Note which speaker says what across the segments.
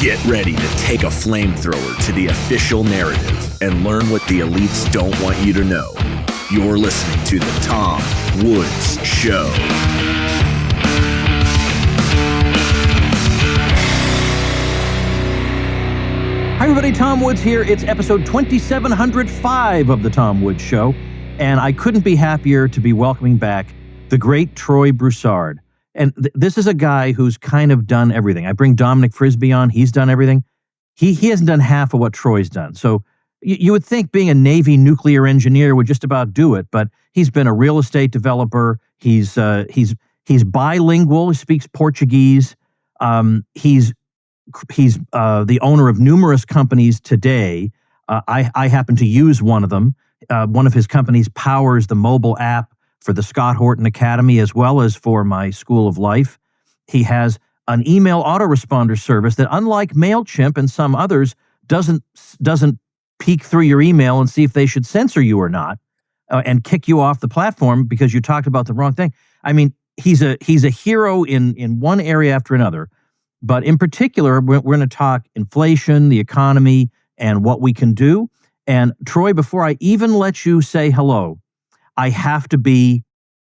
Speaker 1: Get ready to take a flamethrower to the official narrative and learn what the elites don't want you to know. You're listening to The Tom Woods Show.
Speaker 2: Hi everybody, Tom Woods here. It's episode 2705 of The Tom Woods Show, and I couldn't be happier to be welcoming back the great Troy Broussard. And this is a guy who's kind of done everything. I bring Dominic Frisby on. He's done everything. He hasn't done half of what Troy's done. So you would think being a Navy nuclear engineer would just about do it, but he's been a real estate developer. He's bilingual. He speaks Portuguese. He's the owner of numerous companies today. I happen to use one of them. One of his companies powers the mobile app for the Scott Horton Academy as well as for my School of Life. He has an email autoresponder service that, unlike MailChimp and some others, doesn't peek through your email and see if they should censor you or not and kick you off the platform because you talked about the wrong thing. I mean, he's a hero in one area after another. But in particular, we're going to talk inflation, the economy, and what we can do. And Troy, before I even let you say hello, I have to be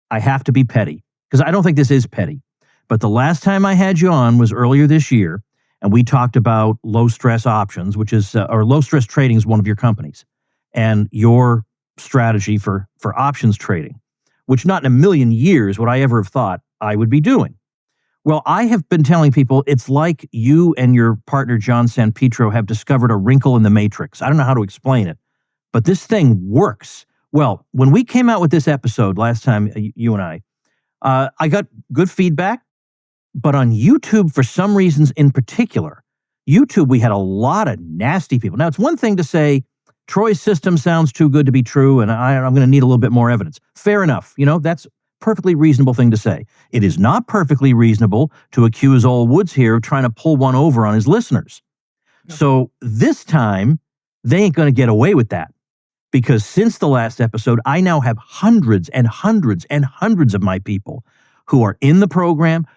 Speaker 2: petty, because I don't think this is petty. But the last time I had you on was earlier this year, and we talked about low stress options, which is or low stress trading is one of your companies, and your strategy for options trading, which not in a million years would I ever have thought I would be doing. Well, I have been telling people it's like you and your partner, John San Pietro, have discovered a wrinkle in the matrix. I don't know how to explain it, but this thing works. Well, when we came out with this episode last time, you and I got good feedback, but on YouTube, for some reasons in particular, YouTube, we had a lot of nasty people. Now, it's one thing to say, Troy's system sounds too good to be true, and I'm going to need a little bit more evidence. Fair enough. You know, that's perfectly reasonable thing to say. It is not perfectly reasonable to accuse old Woods here of trying to pull one over on his listeners. No. So this time, they ain't going to get away with that. Because since the last episode, I now have hundreds and hundreds and hundreds of my people who are in the program,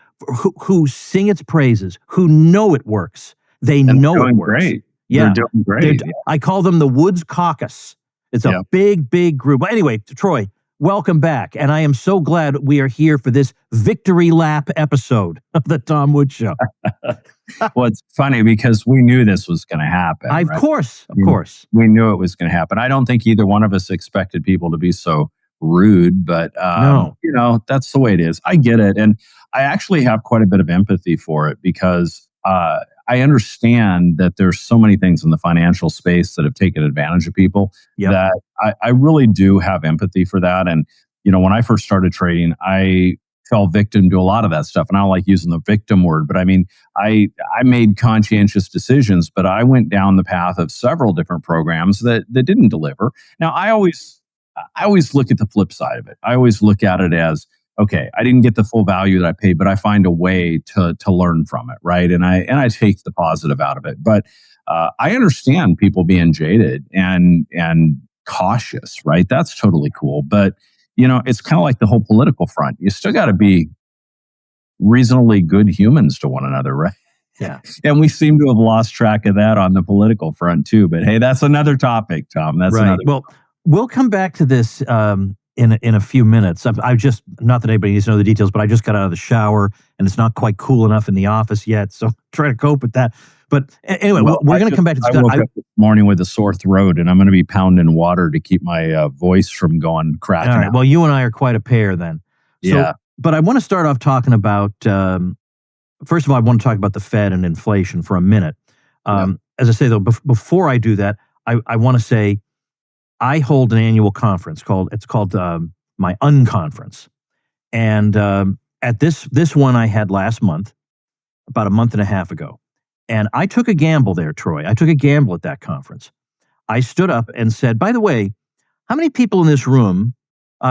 Speaker 2: who sing its praises, who know it works. They know it works.
Speaker 3: Great.
Speaker 2: Yeah.
Speaker 3: They're doing great.
Speaker 2: I call them the Woods Caucus. It's a big, big group. But anyway, Troy, welcome back. And I am so glad we are here for this victory lap episode of the Tom Woods Show.
Speaker 3: Well, it's funny because we knew this was going to happen.
Speaker 2: Of course.
Speaker 3: We knew it was going to happen. I don't think either one of us expected people to be so rude, but
Speaker 2: no.
Speaker 3: You know, that's the way it is. I get it. And I actually have quite a bit of empathy for it because I understand that there's so many things in the financial space that have taken advantage of people that I really do have empathy for that. And, you know, when I first started trading, I fell victim to a lot of that stuff. And I don't like using the victim word, but I mean, I made conscientious decisions, but I went down the path of several different programs that didn't deliver. Now, I always look at the flip side of it. I always look at it as, okay, I didn't get the full value that I paid, but I find a way to learn from it, right? And I take the positive out of it. But I understand people being jaded and cautious, right? That's totally cool. But you know, it's kind of like the whole political front. You still got to be reasonably good humans to one another, right?
Speaker 2: Yeah.
Speaker 3: And we seem to have lost track of that on the political front too. But hey, that's another topic, Tom. That's
Speaker 2: right. Well, we'll come back to this in a few minutes. I just, not that anybody needs to know the details, but I just got out of the shower and it's not quite cool enough in the office yet. So try to cope with that. But anyway, we're going to come back to
Speaker 3: I woke up this morning with a sore throat, and I'm going to be pounding water to keep my voice from going cracking.
Speaker 2: All right.
Speaker 3: Out.
Speaker 2: Well, you and I are quite a pair then.
Speaker 3: Yeah.
Speaker 2: But I want to start off talking about, first of all, I want to talk about the Fed and inflation for a minute. As I say, though, before I do that, I want to say I hold an annual conference called my Unconference. And at this one I had last month, about a month and a half ago. And I took a gamble there, Troy. I took a gamble at that conference. I stood up and said, by the way, how many people in this room,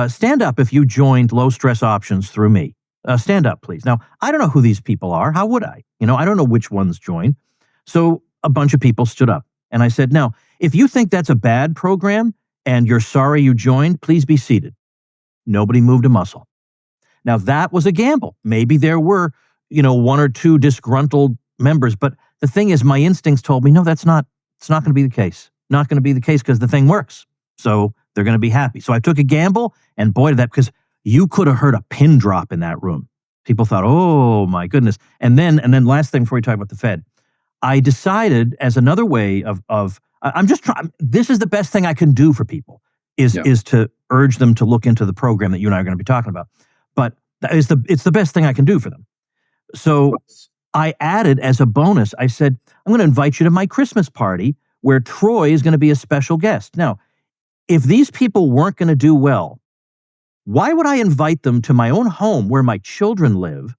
Speaker 2: stand up if you joined low stress options through me? Stand up, please. Now, I don't know who these people are. How would I? You know, I don't know which ones joined. So a bunch of people stood up. And I said, now, if you think that's a bad program and you're sorry you joined, please be seated. Nobody moved a muscle. Now, that was a gamble. Maybe there were, one or two disgruntled members, but the thing is, my instincts told me, no, it's not going to be the case. Not going to be the case because the thing works. So they're going to be happy. So I took a gamble, and boy, did that, because you could have heard a pin drop in that room. People thought, oh my goodness. And then last thing before we talk about the Fed, I decided as another way of I'm just trying, this is the best thing I can do for people is to urge them to look into the program that you and I are going to be talking about. But it's the best thing I can do for them. So I added as a bonus, I said, I'm going to invite you to my Christmas party where Troy is going to be a special guest. Now, if these people weren't going to do well, why would I invite them to my own home where my children live,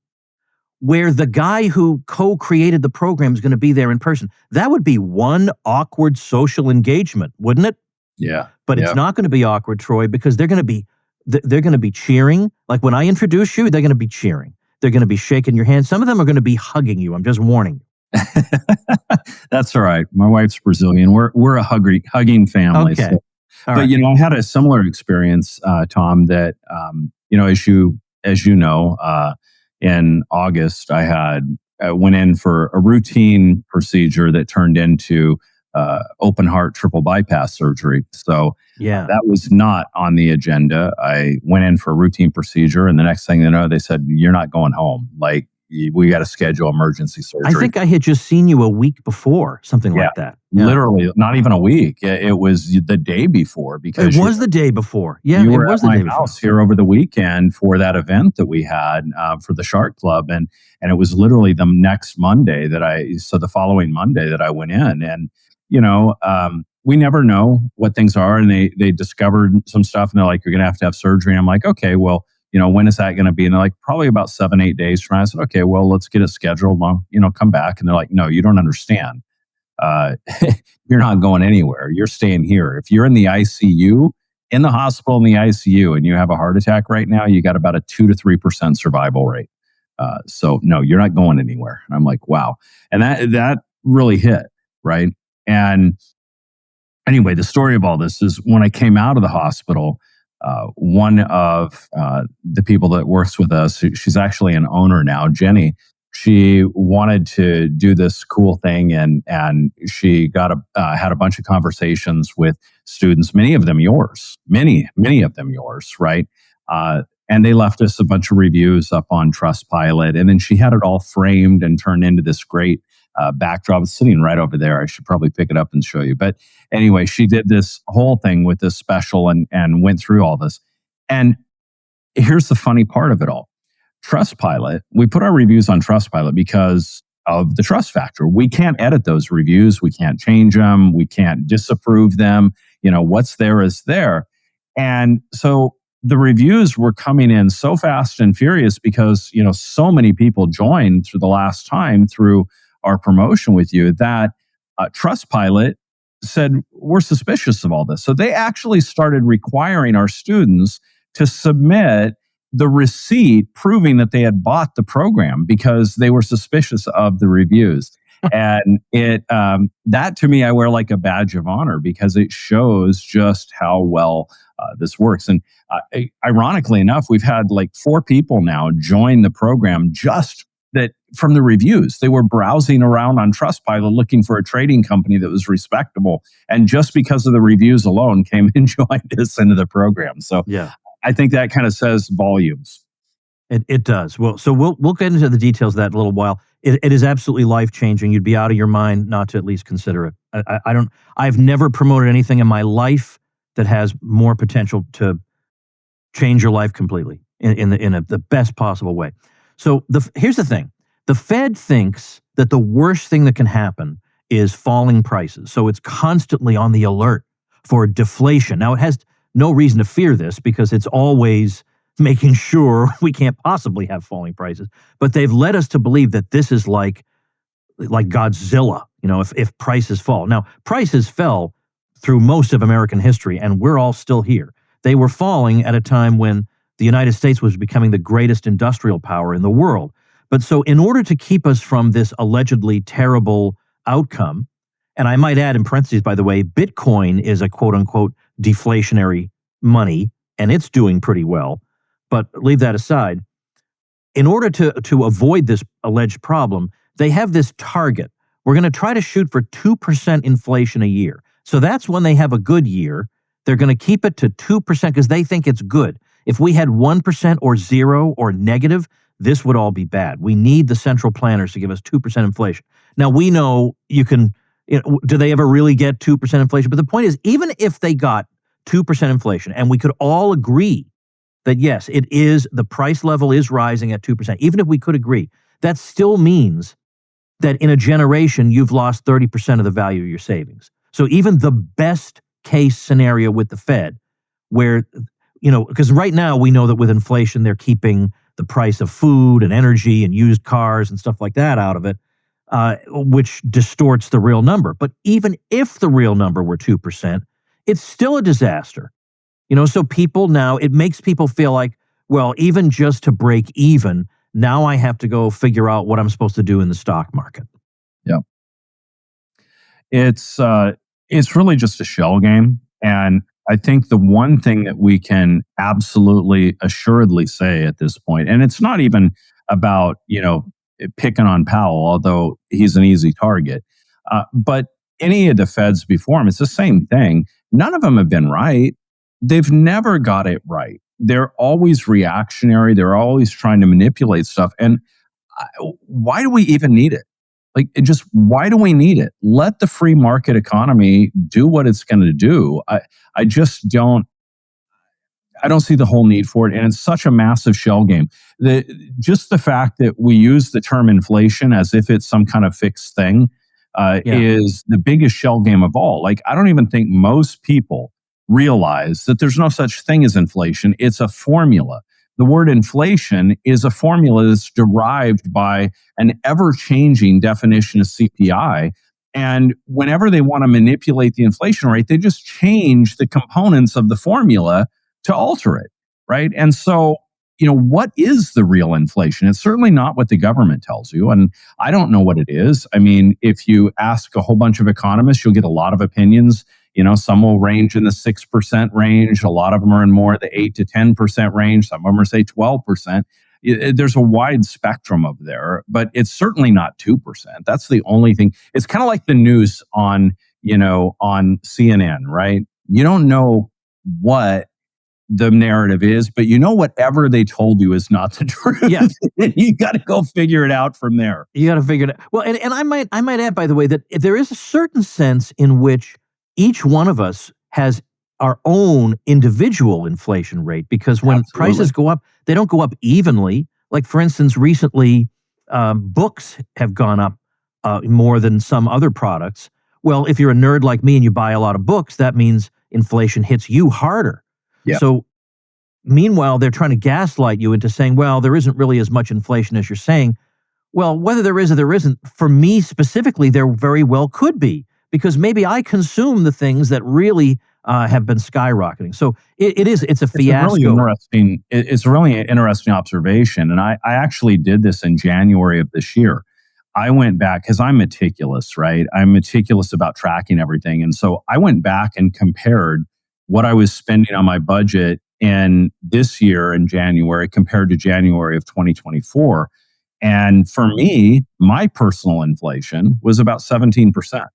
Speaker 2: where the guy who co-created the program is going to be there in person? That would be one awkward social engagement, wouldn't it?
Speaker 3: Yeah.
Speaker 2: But it's not going to be awkward, Troy, because they're going to be cheering. Like when I introduce you, they're going to be cheering. They're going to be shaking your hand. Some of them are going to be hugging you. I'm just warning you.
Speaker 3: That's all right. My wife's Brazilian. We're a hugging family.
Speaker 2: Okay.
Speaker 3: So. But right. I had a similar experience, Tom. That as you know, in August, I went in for a routine procedure that turned into open heart triple bypass surgery. So that was not on the agenda. I went in for a routine procedure, and the next thing you know, they said, "You're not going home. Like, we got to schedule emergency surgery."
Speaker 2: I think I had just seen you a week before, something like that. Yeah.
Speaker 3: Literally, not even a week. It was the day before, because
Speaker 2: it was the day before. Yeah,
Speaker 3: you
Speaker 2: it
Speaker 3: were
Speaker 2: was
Speaker 3: at
Speaker 2: the day
Speaker 3: my house
Speaker 2: before.
Speaker 3: here over the weekend for that event that we had for the Shark Club, and it was literally the next Monday the following Monday that I went in, and we never know what things are, and they discovered some stuff, and they're like, "You're going to have surgery." And I'm like, "Okay, well, when is that going to be?" And they're like, "Probably about 7-8 days from now." I said, "Okay, well, let's get it scheduled. Come back." And they're like, "No, you don't understand. You're not going anywhere. You're staying here. If you're in the ICU, in the hospital, in the ICU, and you have a heart attack right now, you got about a 2 to 3% survival rate. So no, you're not going anywhere." And I'm like, wow. And that really hit, right? And anyway, the story of all this is when I came out of the hospital, one of the people that works with us, she's actually an owner now, Jenny, she wanted to do this cool thing, and she had a bunch of conversations with students, many of them yours, right? And they left us a bunch of reviews up on Trustpilot, and then she had it all framed and turned into this great backdrop. It's sitting right over there. I should probably pick it up and show you. But anyway, she did this whole thing with this special and went through all this. And here's the funny part of it all. Trustpilot, we put our reviews on Trustpilot because of the trust factor. We can't edit those reviews. We can't change them. We can't disapprove them. What's there is there. And so the reviews were coming in so fast and furious because, so many people joined through the last time through our promotion with you that Trustpilot said, we're suspicious of all this. So they actually started requiring our students to submit the receipt proving that they had bought the program because they were suspicious of the reviews. And that to me, I wear like a badge of honor because it shows just how well this works. And ironically enough, we've had like 4 people now join the program just that from the reviews. They were browsing around on Trustpilot looking for a trading company that was respectable. And just because of the reviews alone came and joined us into the program. So I think that kind of says volumes.
Speaker 2: It does. Well, so we'll get into the details of that in a little while. It is absolutely life-changing. You'd be out of your mind not to at least consider it. I've never promoted anything in my life that has more potential to change your life completely in the best possible way. So here's the thing. The Fed thinks that the worst thing that can happen is falling prices. So it's constantly on the alert for deflation. Now, it has no reason to fear this because it's always making sure we can't possibly have falling prices. But they've led us to believe that this is like Godzilla, if prices fall. Now, prices fell through most of American history, and we're all still here. They were falling at a time when the United States was becoming the greatest industrial power in the world. But so in order to keep us from this allegedly terrible outcome, and I might add in parentheses, by the way, Bitcoin is a quote-unquote deflationary money, and it's doing pretty well. But leave that aside. In order to avoid this alleged problem, they have this target we're going to try to shoot for 2% inflation a year. So that's when they have a good year. They're going to keep it to 2% because they think it's good. If we had 1% or 0 or negative, this would all be bad. We need the central planners to give us 2% inflation. Now, we know do they ever really get 2% inflation? But the point is, even if they got 2% inflation, and we could all agree that, yes, the price level is rising at 2%, even if we could agree, that still means that in a generation, you've lost 30% of the value of your savings. So even the best case scenario with the Fed, where, because right now we know that with inflation, they're keeping the price of food and energy and used cars and stuff like that out of it, which distorts the real number. But even if the real number were 2%, it's still a disaster. So people now, it makes people feel like, well, even just to break even, now I have to go figure out what I'm supposed to do in the stock market.
Speaker 3: Yeah. It's really just a shell game. And I think the one thing that we can absolutely assuredly say at this point, and it's not even about, picking on Powell, although he's an easy target, but any of the Feds before him, it's the same thing. None of them have been right. They've never got it right. They're always reactionary. They're always trying to manipulate stuff. And why do we even need it? Why do we need it? Let the free market economy do what it's going to do. I don't see the whole need for it. And it's such a massive shell game. Just the fact that we use the term inflation as if it's some kind of fixed thing is the biggest shell game of all. I don't even think most people realize that there's no such thing as inflation. It's a formula. The word inflation is a formula that's derived by an ever-changing definition of CPI. And whenever they want to manipulate the inflation rate, they just change the components of the formula to alter it, right? And so, what is the real inflation? It's certainly not what the government tells you. And I don't know what it is. I mean, if you ask a whole bunch of economists, you'll get a lot of opinions. Some will range in the 6% range. A lot of them are in more the 8 to 10% range. Some of them are, say, 12%. There's a wide spectrum of there, but it's certainly not 2%. That's the only thing. It's kind of like the news on CNN, right? You don't know what the narrative is, but whatever they told you is not the truth.
Speaker 2: Yeah.
Speaker 3: You got to go figure it out from there.
Speaker 2: You got to figure it out. Well, and I might add, by the way, that there is a certain sense in which each one of us has our own individual inflation rate, because when prices go up, they don't go up evenly. Like, for instance, recently, books have gone up more than some other products. Well, if you're a nerd like me and you buy a lot of books, that means inflation hits you harder.
Speaker 3: Yeah.
Speaker 2: So meanwhile, they're trying to gaslight you into saying, well, there isn't really as much inflation as you're saying. Well, whether there is or there isn't, for me specifically, there very well could be, because maybe I consume the things that really have been skyrocketing. So it's a fiasco.
Speaker 3: It's a really interesting observation. And I actually did this in January of this year. I went back because I'm meticulous, right? I'm meticulous about tracking everything. And so I went back and compared what I was spending on my budget in this year in January compared to January of 2024. And for me, my personal inflation was about 17%.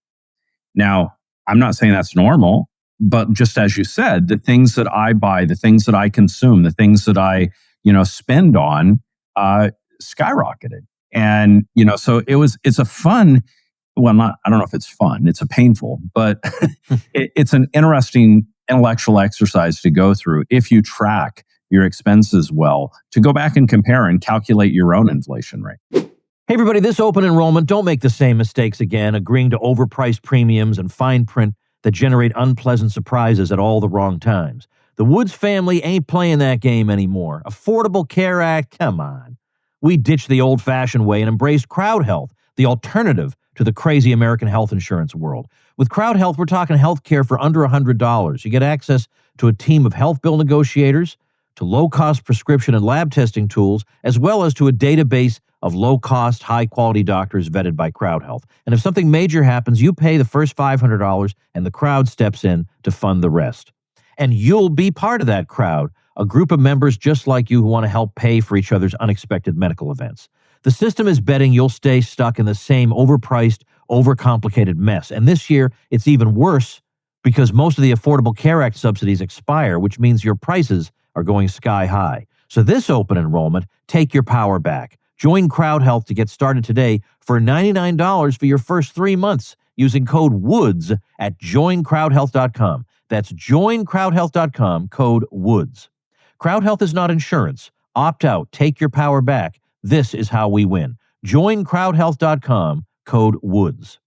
Speaker 3: Now, I'm not saying that's normal, but just as you said, the things that I buy, the things that I consume, the things that I, spend on, skyrocketed. And, so it's a fun, I don't know if it's fun, it's a painful, but it's an interesting intellectual exercise to go through if you track your expenses well, to go back and compare and calculate your own inflation rate.
Speaker 2: Hey, everybody, this open enrollment, don't make the same mistakes again, agreeing to overpriced premiums and fine print that generate unpleasant surprises at all the wrong times. The Woods family ain't playing that game anymore. Affordable Care Act, come on. We ditched the old-fashioned way and embraced Crowd Health, the alternative to the crazy American health insurance world. With Crowd Health, we're talking health care for under $100. You get access to a team of health bill negotiators, to low-cost prescription and lab testing tools, as well as to a database of low-cost, high-quality doctors vetted by Crowd Health. And if something major happens, you pay the first $500 and the crowd steps in to fund the rest. And you'll be part of that crowd, a group of members just like you who want to help pay for each other's unexpected medical events. The system is betting you'll stay stuck in the same overpriced overcomplicated mess. And this year, it's even worse because most of the Affordable Care Act subsidies expire, which means your prices are going sky high. So this open enrollment, take your power back. Join Crowd Health to get started today for $99 for your first 3 months using code WOODS at joincrowdhealth.com. That's joincrowdhealth.com, code WOODS. Crowd Health is not insurance. Opt out. Take your power back. This is how we win. Joincrowdhealth.com, code WOODS.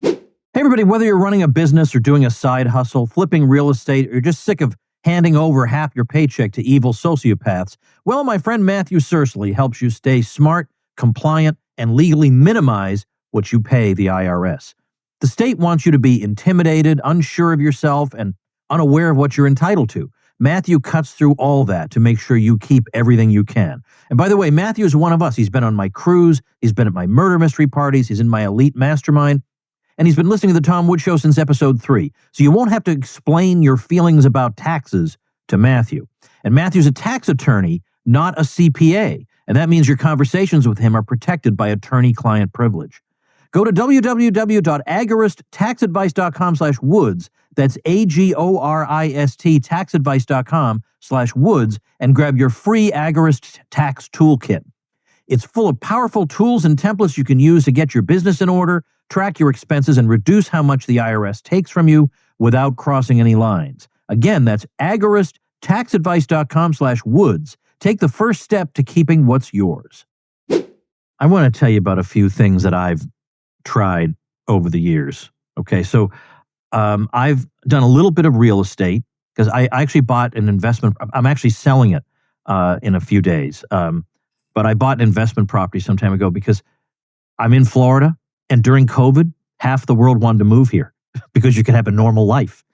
Speaker 2: Hey, everybody, whether you're running a business or doing a side hustle, flipping real estate, or you're just sick of handing over half your paycheck to evil sociopaths, well, my friend Matthew Searsley helps you stay smart, compliant, and legally minimize what you pay the IRS. The state wants you to be intimidated, unsure of yourself, and unaware of what you're entitled to. Matthew cuts through all that to make sure you keep everything you can. And by the way, Matthew is one of us. He's been on my cruise. He's been at my murder mystery parties. He's in my elite mastermind. And he's been listening to the Tom Woods Show since episode 3. So you won't have to explain your feelings about taxes to Matthew. And Matthew's a tax attorney, not a CPA. And that means your conversations with him are protected by attorney-client privilege. Go to www.agorist.taxadvice.com/woods. That's AGORIST taxadvice.com/woods and grab your free Agorist tax toolkit. It's full of powerful tools and templates you can use to get your business in order, track your expenses, and reduce how much the IRS takes from you without crossing any lines. Again, that's agorist.taxadvice.com/woods. Take the first step to keeping what's yours. I want to tell you about a few things that I've tried over the years. Okay, so I've done a little bit of real estate because I actually bought an investment. I'm actually selling it in a few days. But I bought an investment property some time ago because I'm in Florida, and during COVID, half the world wanted to move here because you could have a normal life,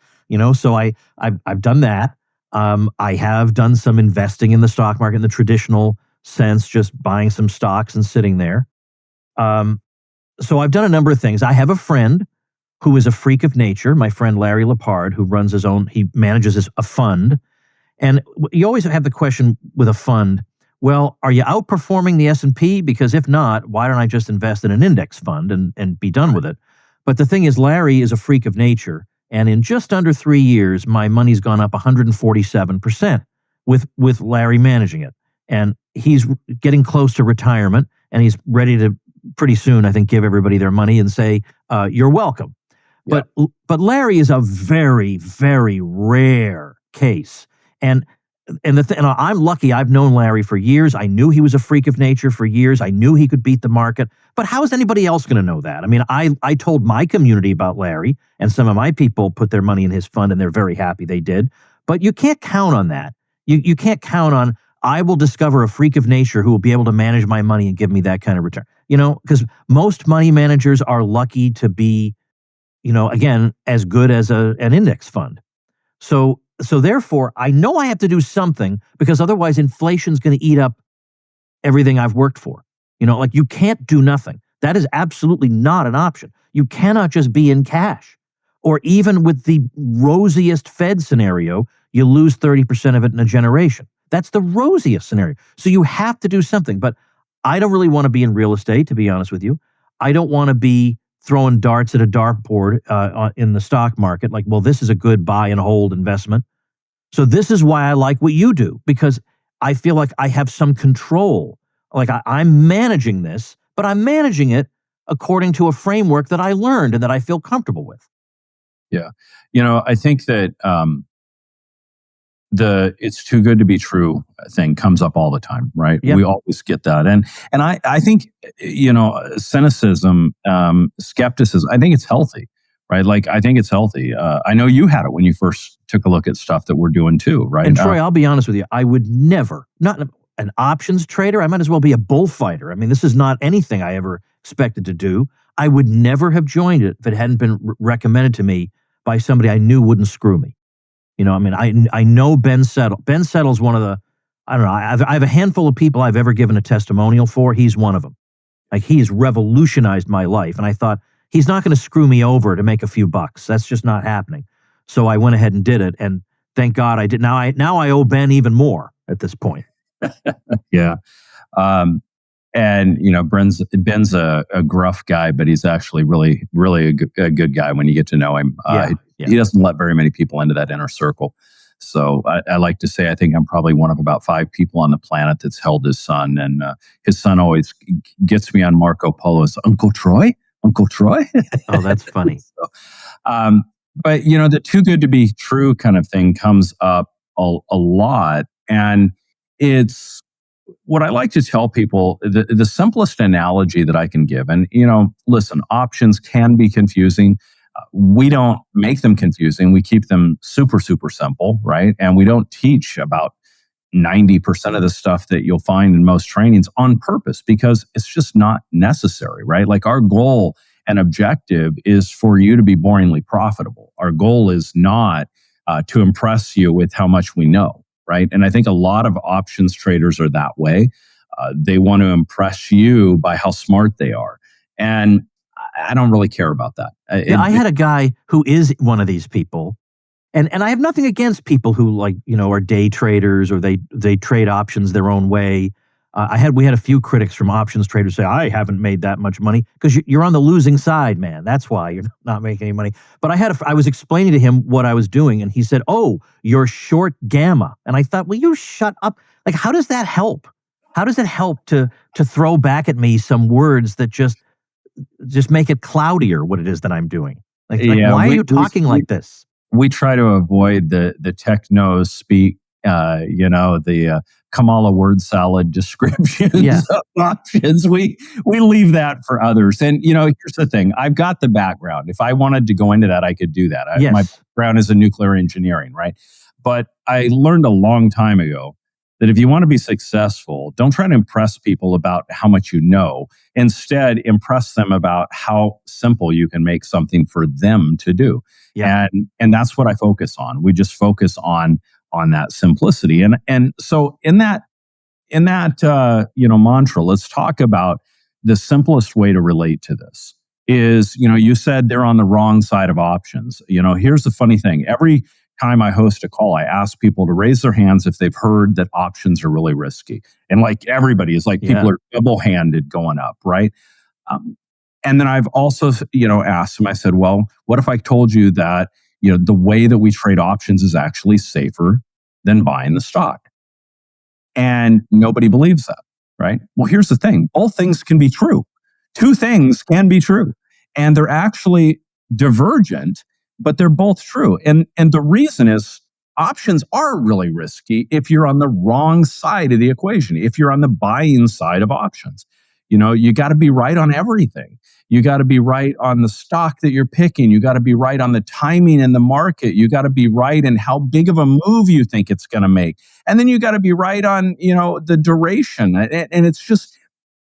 Speaker 2: So I've done that. I have done some investing in the stock market in the traditional sense, just buying some stocks and sitting there. So I've done a number of things. I have a friend who is a freak of nature, my friend Larry Lepard, who runs he manages a fund. And you always have the question with a fund, well, are you outperforming the S&P? Because if not, why don't I just invest in an index fund and be done with it? But the thing is, Larry is a freak of nature. And in just under 3 years, my money's gone up 147% with Larry managing it. And he's getting close to retirement, and he's ready to pretty soon, I think, give everybody their money and say, you're welcome. Yeah. But Larry is a very, very rare case. And I'm lucky. I've known Larry for years. I knew he was a freak of nature for years. I knew he could beat the market. But how is anybody else going to know that? I mean, I told my community about Larry, and some of my people put their money in his fund, and they're very happy they did. But you can't count on that. You can't count on, I will discover a freak of nature who will be able to manage my money and give me that kind of return. Because most money managers are lucky to be, again, as good as an index fund. So therefore, I know I have to do something because otherwise inflation's going to eat up everything I've worked for. You can't do nothing. That is absolutely not an option. You cannot just be in cash. Or even with the rosiest Fed scenario, you lose 30% of it in a generation. That's the rosiest scenario. So you have to do something. But I don't really want to be in real estate, to be honest with you. I don't want to be throwing darts at a dartboard in the stock market, like, well, this is a good buy and hold investment. So this is why I like what you do, because I feel like I have some control. Like I'm managing this, but I'm managing it according to a framework that I learned and that I feel comfortable with.
Speaker 3: Yeah. I think that the it's too good to be true thing comes up all the time, right? Yep. We always get that. And I think, cynicism, skepticism, I think it's healthy, right? Like, I think it's healthy. I know you had it when you first took a look at stuff that we're doing too, right?
Speaker 2: And Troy, I'll be honest with you, I would never, not an options trader, I might as well be a bullfighter. I mean, this is not anything I ever expected to do. I would never have joined it if it hadn't been recommended to me by somebody I knew wouldn't screw me. I know Ben Settle. Ben Settle's one of the, I don't know, I have a handful of people I've ever given a testimonial for. He's one of them. Like, he's revolutionized my life. And I thought, he's not going to screw me over to make a few bucks. That's just not happening. So I went ahead and did it. And thank God I did. Now I owe Ben even more at this point.
Speaker 3: Yeah. And, Ben's a gruff guy, but he's actually really, really a good guy when you get to know him. He doesn't let very many people into that inner circle. So I like to say, I think I'm probably one of about 5 people on the planet that's held his son. And his son always gets me on Marco Polo's, Uncle Troy? Uncle Troy?
Speaker 2: Oh, that's funny.
Speaker 3: But, the too good to be true kind of thing comes up a lot. And it's what I like to tell people, the simplest analogy that I can give. And, listen, options can be confusing. We don't make them confusing. We keep them super, super simple, right? And we don't teach about 90% of the stuff that you'll find in most trainings on purpose because it's just not necessary, right? Like our goal and objective is for you to be boringly profitable. Our goal is not to impress you with how much we know, right? And I think a lot of options traders are that way. They want to impress you by how smart they are. And I don't really care about that.
Speaker 2: I had a guy who is one of these people. And I have nothing against people who are day traders or they trade options their own way. We had a few critics from options traders say, I haven't made that much money because you're on the losing side, man. That's why you're not making any money. But I was explaining to him what I was doing and he said, oh, you're short gamma. And I thought, well, you shut up. Like, how does that help? How does it help to throw back at me some words that just make it cloudier what it is that I'm doing? Why are you talking like this?
Speaker 3: We try to avoid the techno speak, the Kamala word salad descriptions of options. We leave that for others. And, here's the thing. I've got the background. If I wanted to go into that, I could do that. My background is in nuclear engineering, right? But I learned a long time ago that if you want to be successful, don't try to impress people about how much you know. Instead, impress them about how simple you can make something for them to do. Yeah. And that's what I focus on. We just focus on that simplicity. And so in that mantra, let's talk about the simplest way to relate to this is, you said they're on the wrong side of options. Here's the funny thing. Every time I host a call, I ask people to raise their hands if they've heard that options are really risky. And everybody is people are double-handed going up, right? And then I've also, asked them, I said, well, what if I told you that, the way that we trade options is actually safer than buying the stock? And nobody believes that, right? Well, here's the thing. Both things can be true. Two things can be true. And they're actually divergent, but they're both true. And the reason is options are really risky if you're on the wrong side of the equation, if you're on the buying side of options. You got to be right on everything. You got to be right on the stock that you're picking. You got to be right on the timing in the market. You got to be right in how big of a move you think it's going to make. And then you got to be right on, the duration. And it's just,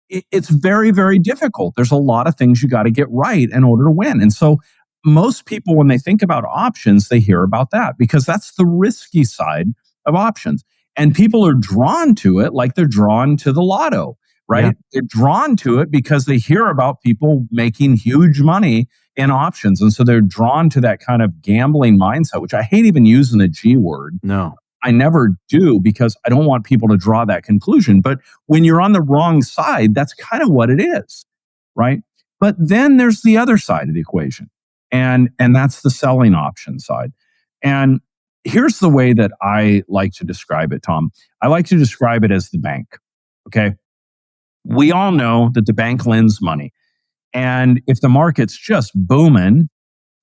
Speaker 3: it's very, very difficult. There's a lot of things you got to get right in order to win. And so most people, when they think about options, they hear about that because that's the risky side of options. And people are drawn to it like they're drawn to the lotto, right? Yeah. They're drawn to it because they hear about people making huge money in options. And so they're drawn to that kind of gambling mindset, which I hate even using the G word.
Speaker 2: No.
Speaker 3: I never do because I don't want people to draw that conclusion. But when you're on the wrong side, that's kind of what it is, right? But then there's the other side of the equation. And that's the selling option side. And here's the way that I like to describe it, Tom. I like to describe it as the bank, okay? We all know that the bank lends money. And if the market's just booming,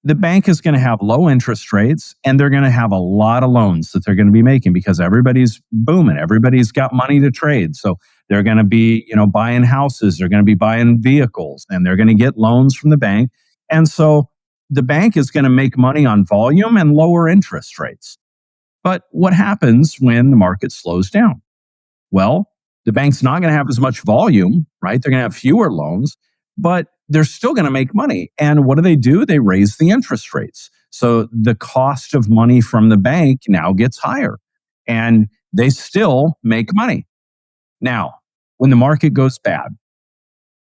Speaker 3: the bank is going to have low interest rates and they're going to have a lot of loans that they're going to be making because everybody's booming. Everybody's got money to trade. So they're going to be, buying houses. They're going to be buying vehicles and they're going to get loans from the bank. And so the bank is going to make money on volume and lower interest rates. But what happens when the market slows down? Well, the bank's not going to have as much volume, right? They're going to have fewer loans, but they're still going to make money. And what do? They raise the interest rates. So the cost of money from the bank now gets higher and they still make money. Now, when the market goes bad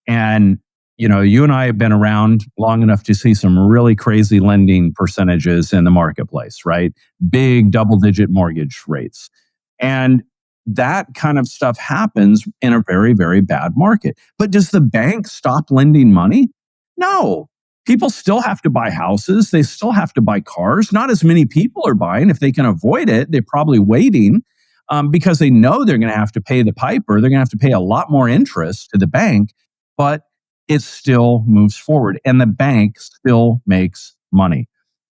Speaker 3: and you and I have been around long enough to see some really crazy lending percentages in the marketplace, right? Big double-digit mortgage rates. And that kind of stuff happens in a very, very bad market. But does the bank stop lending money? No. People still have to buy houses. They still have to buy cars. Not as many people are buying. If they can avoid it, they're probably waiting because they know they're going to have to pay the piper. They're going to have to pay a lot more interest to the bank, but it still moves forward and the bank still makes money.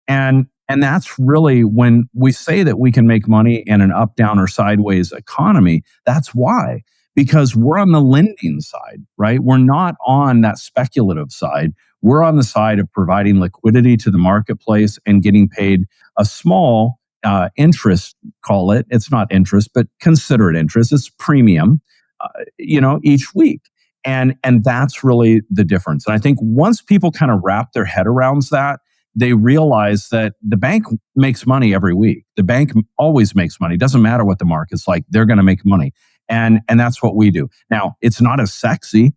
Speaker 3: And that's really when we say that we can make money in an up, down, or sideways economy. That's why, because we're on the lending side, right? We're not on that speculative side. We're on the side of providing liquidity to the marketplace and getting paid a small interest, call it. It's not interest, but consider it interest. It's premium, each week. And that's really the difference. And I think once people kind of wrap their head around that, they realize that the bank makes money every week. The bank always makes money. It doesn't matter what the market's like. They're going to make money. And that's what we do. Now, it's not as sexy.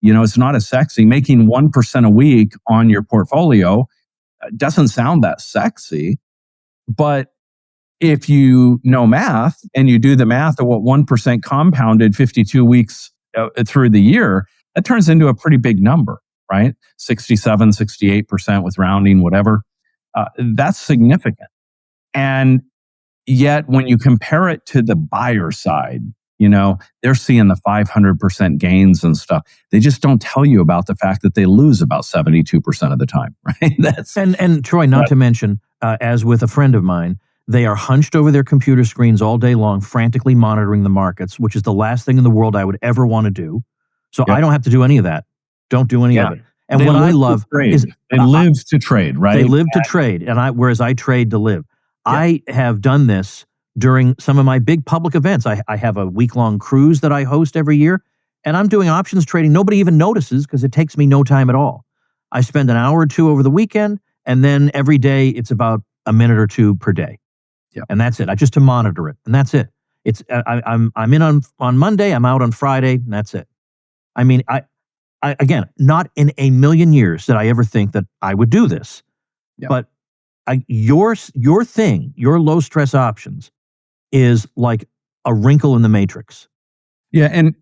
Speaker 3: It's not as sexy. Making 1% a week on your portfolio doesn't sound that sexy. But if you know math and you do the math of what 1% compounded 52 weeks through the year, that turns into a pretty big number, right? 67, 68% with rounding, whatever. That's significant. And yet when you compare it to the buyer side, they're seeing the 500% gains and stuff. They just don't tell you about the fact that they lose about 72% of the time, right?
Speaker 2: And Troy, not to mention, as with a friend of mine, they are hunched over their computer screens all day long, frantically monitoring the markets, which is the last thing in the world I would ever want to do. So I don't have to do any of that. Don't do any of it. And what I love is
Speaker 3: they live to trade, right?
Speaker 2: They live to trade, and whereas I trade to live. Yeah. I have done this during some of my big public events. I have a week-long cruise that I host every year, and I'm doing options trading. Nobody even notices because it takes me no time at all. I spend an hour or two over the weekend, and then every day it's about a minute or two per day.
Speaker 3: Yeah.
Speaker 2: And that's it. To monitor it, and that's it. It's I'm in on Monday, I'm out on Friday, and that's it. I mean, I again, not in a million years did I ever think that I would do this. Yeah. But your thing, your low stress options, is like a wrinkle in the matrix.
Speaker 3: Yeah, and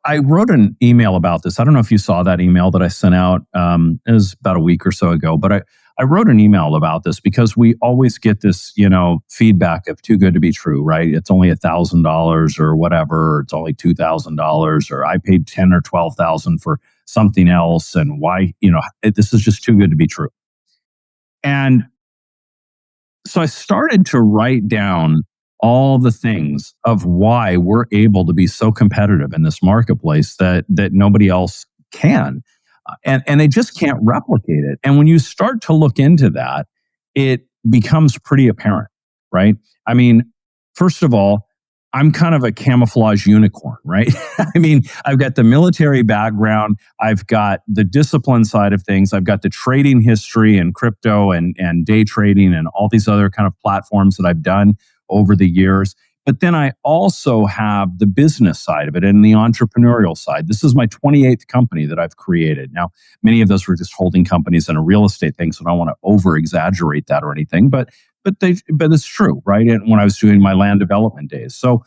Speaker 3: I wrote an email about this. I don't know if you saw that email that I sent out. It was about a week or so ago, but I wrote an email about this because we always get this, feedback of too good to be true, right? It's only $1,000 or whatever. Or it's only $2,000, or I paid $10,000 or $12,000 for something else, and why? This is just too good to be true. And so I started to write down all the things of why we're able to be so competitive in this marketplace that nobody else can. And they just can't replicate it. And when you start to look into that, it becomes pretty apparent, right? I mean, first of all, I'm kind of a camouflage unicorn, right? I mean, I've got the military background. I've got the discipline side of things. I've got the trading history and crypto and day trading and all these other kind of platforms that I've done over the years. But then I also have the business side of it and the entrepreneurial side. This is my 28th company that I've created. Now, many of those were just holding companies and a real estate thing, so I don't want to over-exaggerate that or anything, but it's true, right? And when I was doing my land development days. So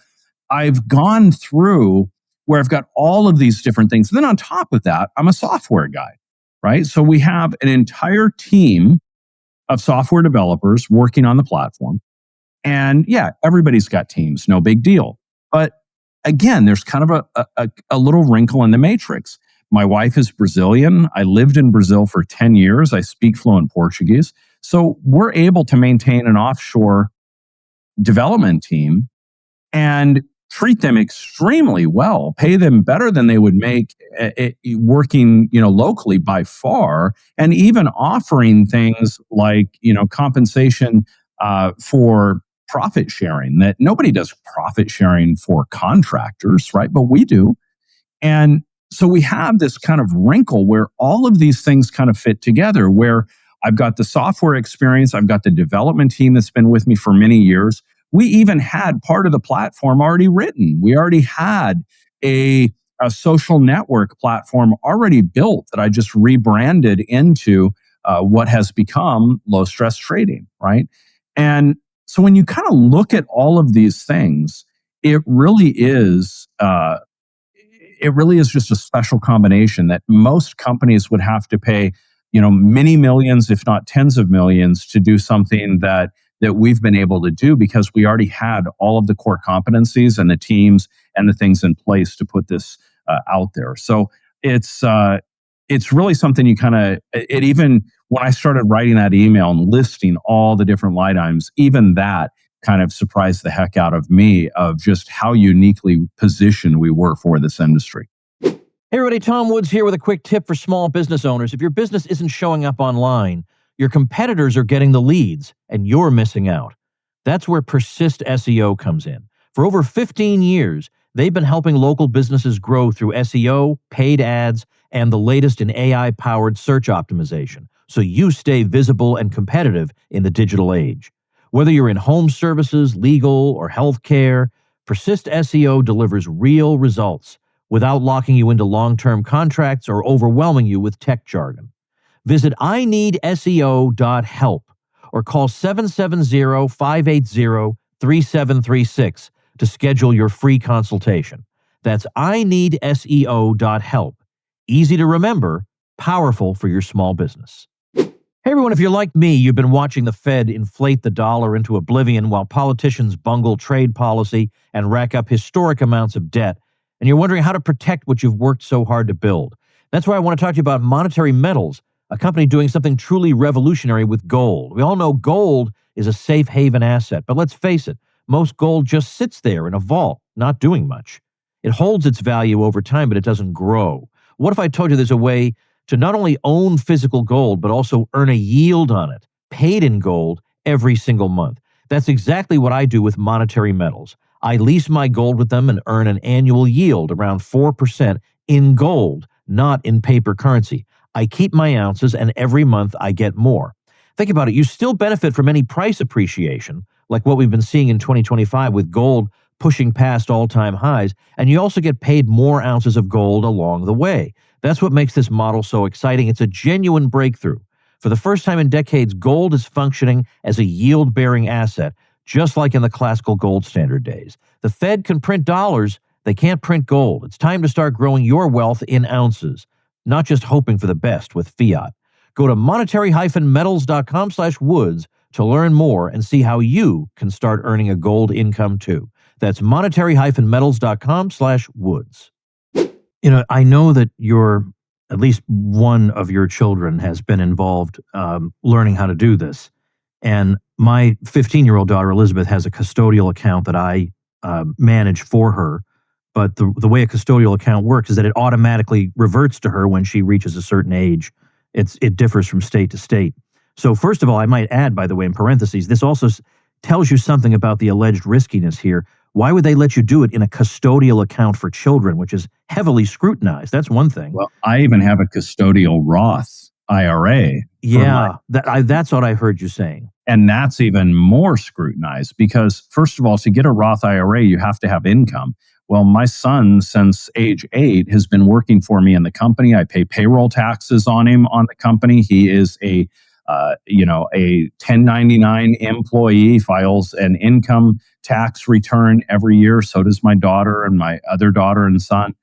Speaker 3: I've gone through where I've got all of these different things. And then on top of that, I'm a software guy, right? So we have an entire team of software developers working on the platform. And yeah, everybody's got teams, no big deal. But again, there's kind of a little wrinkle in the matrix. My wife is Brazilian. I lived in Brazil for 10 years. I speak fluent Portuguese. So we're able to maintain an offshore development team and treat them extremely well, pay them better than they would make working, locally by far, and even offering things like, compensation for profit sharing. That nobody does profit sharing for contractors, right? But we do. And so we have this kind of wrinkle where all of these things kind of fit together, where I've got the software experience, I've got the development team that's been with me for many years. We even had part of the platform already written. We already had a social network platform already built that I just rebranded into what has become low stress trading, right? And so when you kind of look at all of these things, it really is. It really is just a special combination that most companies would have to pay, many millions, if not tens of millions, to do something that we've been able to do because we already had all of the core competencies and the teams and the things in place to put this out there. So it's really something you kind of, it even, when I started writing that email and listing all the different line items, even that kind of surprised the heck out of me of just how uniquely positioned we were for this industry.
Speaker 2: Hey everybody, Tom Woods here with a quick tip for small business owners. If your business isn't showing up online, your competitors are getting the leads and you're missing out. That's where Persist SEO comes in. For over 15 years, they've been helping local businesses grow through SEO, paid ads, and the latest in AI-powered search optimization, so you stay visible and competitive in the digital age. Whether you're in home services, legal, or healthcare, Persist SEO delivers real results without locking you into long-term contracts or overwhelming you with tech jargon. Visit ineedseo.help or call 770-580-3736 to schedule your free consultation. That's ineedseo.help. Easy to remember, powerful for your small business. Hey everyone, if you're like me, you've been watching the Fed inflate the dollar into oblivion while politicians bungle trade policy and rack up historic amounts of debt, and you're wondering how to protect what you've worked so hard to build. That's why I want to talk to you about Monetary Metals, a company doing something truly revolutionary with gold. We all know gold is a safe haven asset, but let's face it, most gold just sits there in a vault, not doing much. It holds its value over time, but it doesn't grow. What if I told you there's a way to not only own physical gold, but also earn a yield on it, paid in gold, every single month? That's exactly what I do with Monetary Metals. I lease my gold with them and earn an annual yield around 4% in gold, not in paper currency. I keep my ounces, and every month I get more. Think about it. You still benefit from any price appreciation, like what we've been seeing in 2025 with gold pushing past all-time highs, and you also get paid more ounces of gold along the way. That's what makes this model so exciting. It's a genuine breakthrough. For the first time in decades, gold is functioning as a yield-bearing asset, just like in the classical gold standard days. The Fed can print dollars, they can't print gold. It's time to start growing your wealth in ounces, not just hoping for the best with fiat. Go to monetary-metals.com/woods to learn more and see how you can start earning a gold income too. That's monetary-metals.com/woods. I know that at least one of your children has been involved learning how to do this. And my 15-year-old daughter, Elizabeth, has a custodial account that I manage for her. But the way a custodial account works is that it automatically reverts to her when she reaches a certain age. It differs from state to state. So first of all, I might add, by the way, in parentheses, this also tells you something about the alleged riskiness here. Why would they let you do it in a custodial account for children, which is heavily scrutinized? That's one thing.
Speaker 3: Well, I even have a custodial Roth IRA.
Speaker 2: Yeah, that's what I heard you saying.
Speaker 3: And that's even more scrutinized because, first of all, to get a Roth IRA, you have to have income. Well, my son, since age 8, has been working for me in the company. I pay payroll taxes on him on the company. He is a 1099 employee, files an income tax return every year. So does my daughter and my other daughter and son.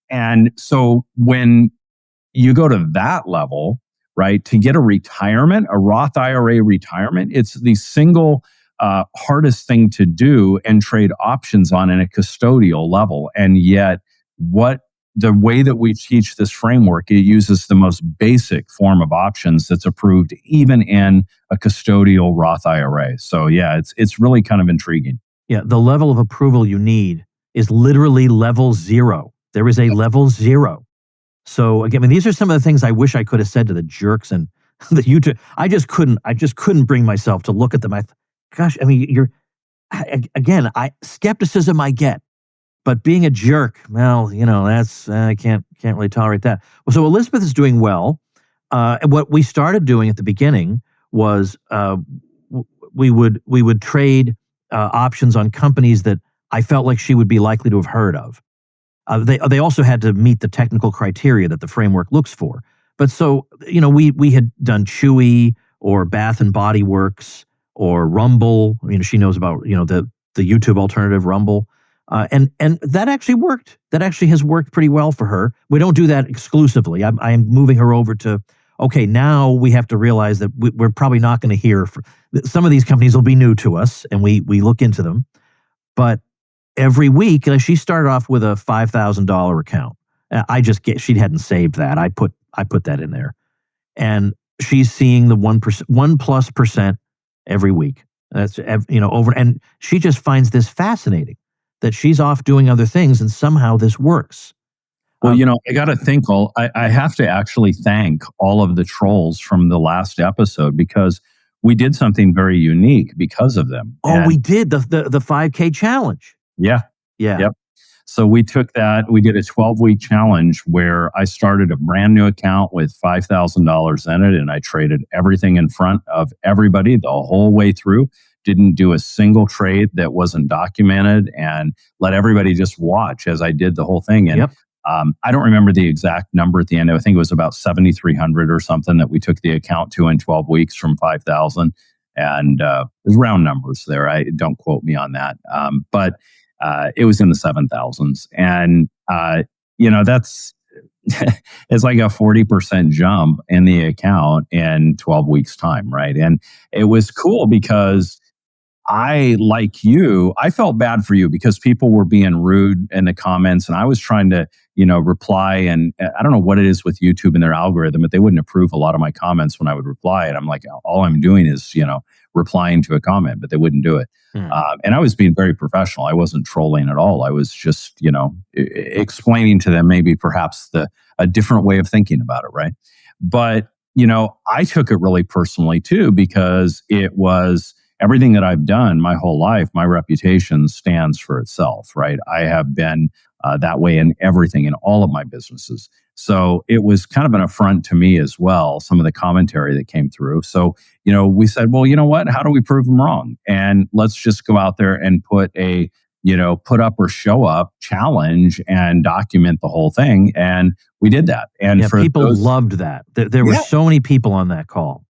Speaker 3: And so when you go to that level, right, to get a Roth IRA retirement, it's the single hardest thing to do and trade options on in a custodial level. And yet, the way that we teach this framework, it uses the most basic form of options that's approved even in a custodial Roth IRA. So yeah, it's really kind of intriguing.
Speaker 2: Yeah, the level of approval you need is literally level 0. There is a level 0. So again, these are some of the things I wish I could have said to the jerks and the YouTube. I just couldn't bring myself to look at them. Skepticism I get. But being a jerk, well, that's I can't really tolerate that. Well, so Elizabeth is doing well. What we started doing at the beginning was we would trade options on companies that I felt like she would be likely to have heard of. They also had to meet the technical criteria that the framework looks for. But so we had done Chewy or Bath and Body Works or Rumble. She knows about the YouTube alternative Rumble. And that actually worked. That actually has worked pretty well for her. We don't do that exclusively. I'm moving her over to, okay, now we have to realize that we're probably not going to hear. Some of these companies will be new to us, and we look into them. But every week, she started off with a $5,000 account. She hadn't saved that. I put that in there, and she's seeing the 1+% every week. That's over, and she just finds this fascinating that she's off doing other things, and somehow this works.
Speaker 3: Well, I got to think. I have to actually thank all of the trolls from the last episode, because we did something very unique because of them.
Speaker 2: Oh, we did the 5K challenge.
Speaker 3: Yeah.
Speaker 2: Yep.
Speaker 3: So we took that. We did a 12-week challenge where I started a brand new account with $5,000 in it, and I traded everything in front of everybody the whole way through. Didn't do a single trade that wasn't documented, and let everybody just watch as I did the whole thing. And I don't remember the exact number at the end. I think it was about 7,300 or something that we took the account to in 12 weeks from 5,000. And there's round numbers there. Don't quote me on that. But it was in the 7,000s. And, that's, it's like a 40% jump in the account in 12 weeks time. Right. And it was cool because like you, I felt bad for you because people were being rude in the comments, and I was trying to, reply. And I don't know what it is with YouTube and their algorithm, but they wouldn't approve a lot of my comments when I would reply. And I'm like, all I'm doing is, replying to a comment, but they wouldn't do it. And I was being very professional. I wasn't trolling at all. I was just, explaining to them maybe perhaps a different way of thinking about it. Right. But, I took it really personally too, because it was everything that I've done my whole life. My reputation stands for itself, right? I have been that way in everything, in all of my businesses. So it was kind of an affront to me as well, some of the commentary that came through. So, we said, well, you know what? How do we prove them wrong? And let's just go out there and put a, put up or show up challenge and document the whole thing. And we did that. And for
Speaker 2: people loved that. There were so many people on that call.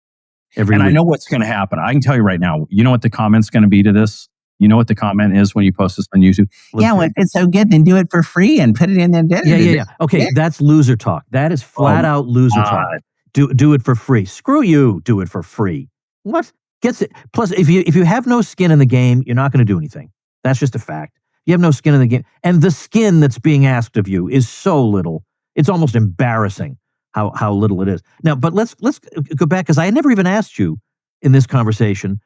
Speaker 3: And week. I know what's going to happen. I can tell you right now, you know what the comment's going to be to this? You know what the comment is when you post this on YouTube?
Speaker 4: Well, if it's so good, then do it for free and put it in there.
Speaker 2: Yeah. Okay, that's loser talk. That is flat out loser talk. Do it for free. Screw you. Do it for free. What gets it? Plus, if you have no skin in the game, you're not going to do anything. That's just a fact. You have no skin in the game, and the skin that's being asked of you is so little. It's almost embarrassing how little it is. Now, but let's go back, because I never even asked you in this conversation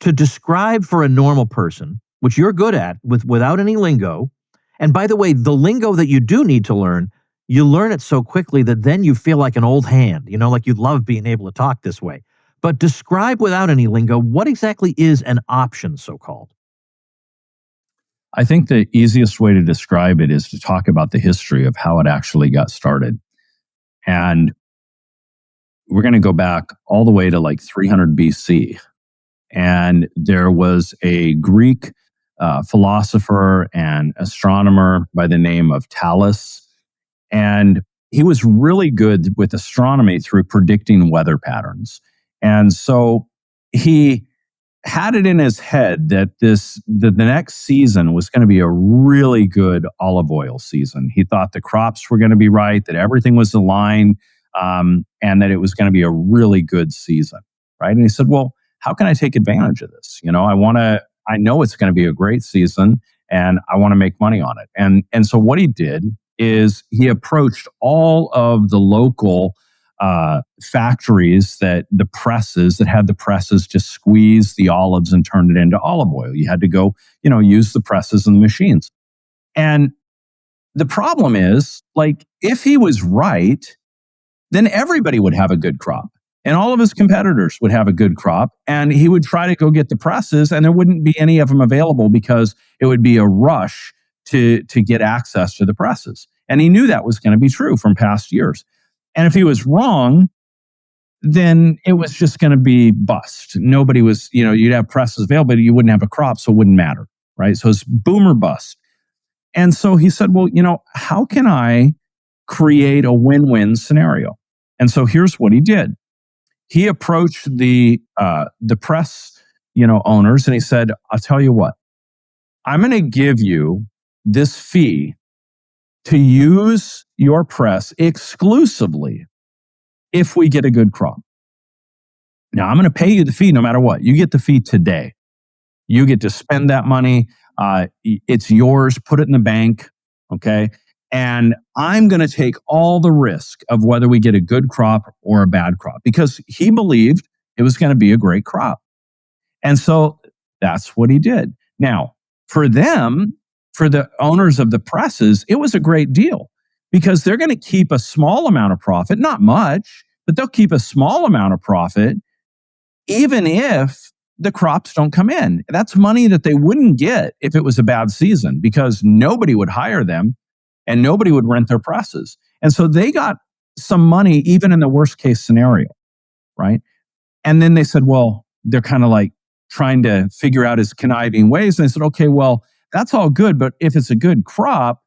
Speaker 2: to describe for a normal person, which you're good at without any lingo. And by the way, the lingo that you do need to learn, you learn it so quickly that then you feel like an old hand, like you love being able to talk this way. But describe without any lingo, what exactly is an option, so-called?
Speaker 3: I think the easiest way to describe it is to talk about the history of how it actually got started. And we're going to go back all the way to like 300 BC. And there was a Greek philosopher and astronomer by the name of Thales. And he was really good with astronomy through predicting weather patterns. And so he had it in his head that the next season was going to be a really good olive oil season. He thought the crops were going to be right, that everything was aligned, and that it was going to be a really good season, right? And he said, well, how can I take advantage of this? I know it's going to be a great season, and I want to make money on it. And so what he did is he approached all of the local factories that had the presses to squeeze the olives and turn it into olive oil. You had to go, use the presses and the machines. And the problem is, if he was right, then everybody would have a good crop. And all of his competitors would have a good crop, and he would try to go get the presses, and there wouldn't be any of them available because it would be a rush to get access to the presses. And he knew that was going to be true from past years. And if he was wrong, then it was just going to be bust. Nobody was, you'd have presses available, but you wouldn't have a crop, so it wouldn't matter, right? So it's boom or bust. And so he said, well, how can I create a win-win scenario? And so here's what he did. He approached the press, owners, and he said, I'll tell you what, I'm going to give you this fee to use your press exclusively if we get a good crop. Now, I'm going to pay you the fee no matter what. You get the fee today. You get to spend that money. It's yours. Put it in the bank, okay? And I'm going to take all the risk of whether we get a good crop or a bad crop, because he believed it was going to be a great crop. And so that's what he did. Now, for them, for the owners of the presses, it was a great deal because they're going to keep a small amount of profit, not much, but they'll keep a small amount of profit even if the crops don't come in. That's money that they wouldn't get if it was a bad season, because nobody would hire them and nobody would rent their presses. And so they got some money even in the worst case scenario, right? And then they said, well, they're kind of like trying to figure out his conniving ways. And they said, okay, well, that's all good, but if it's a good crop,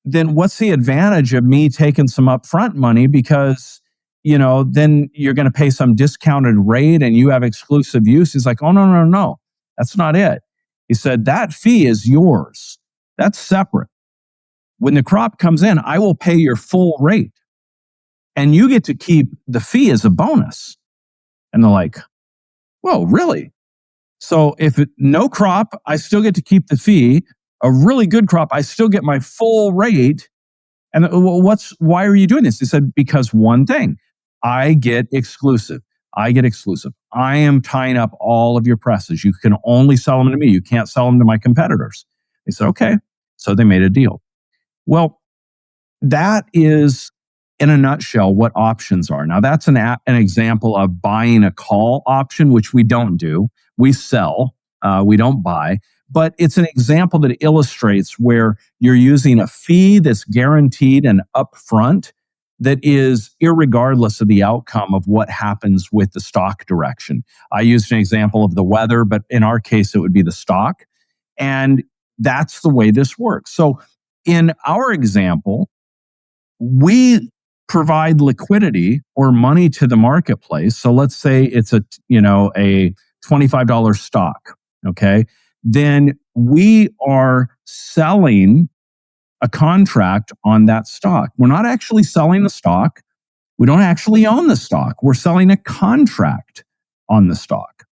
Speaker 3: then what's the advantage of me taking some upfront money? Because, then you're going to pay some discounted rate and you have exclusive use. He's like, oh, no. That's not it. He said, that fee is yours. That's separate. When the crop comes in, I will pay your full rate and you get to keep the fee as a bonus. And they're like, whoa, really? So if no crop, I still get to keep the fee. A really good crop, I still get my full rate. And why are you doing this? He said, because one thing, I get exclusive. I am tying up all of your presses. You can only sell them to me. You can't sell them to my competitors. They said, okay. So they made a deal. Well, that is, in a nutshell, what options are. Now, that's an example of buying a call option, which we don't do. We sell, we don't buy. But it's an example that illustrates where you're using a fee that's guaranteed and upfront that is irregardless of the outcome of what happens with the stock direction. I used an example of the weather, but in our case, it would be the stock. And that's the way this works. So in our example, we provide liquidity or money to the marketplace. So let's say it's a $25 stock, okay? Then we are selling a contract on that stock. We're not actually selling the stock. We don't actually own the stock. We're selling a contract on the stock,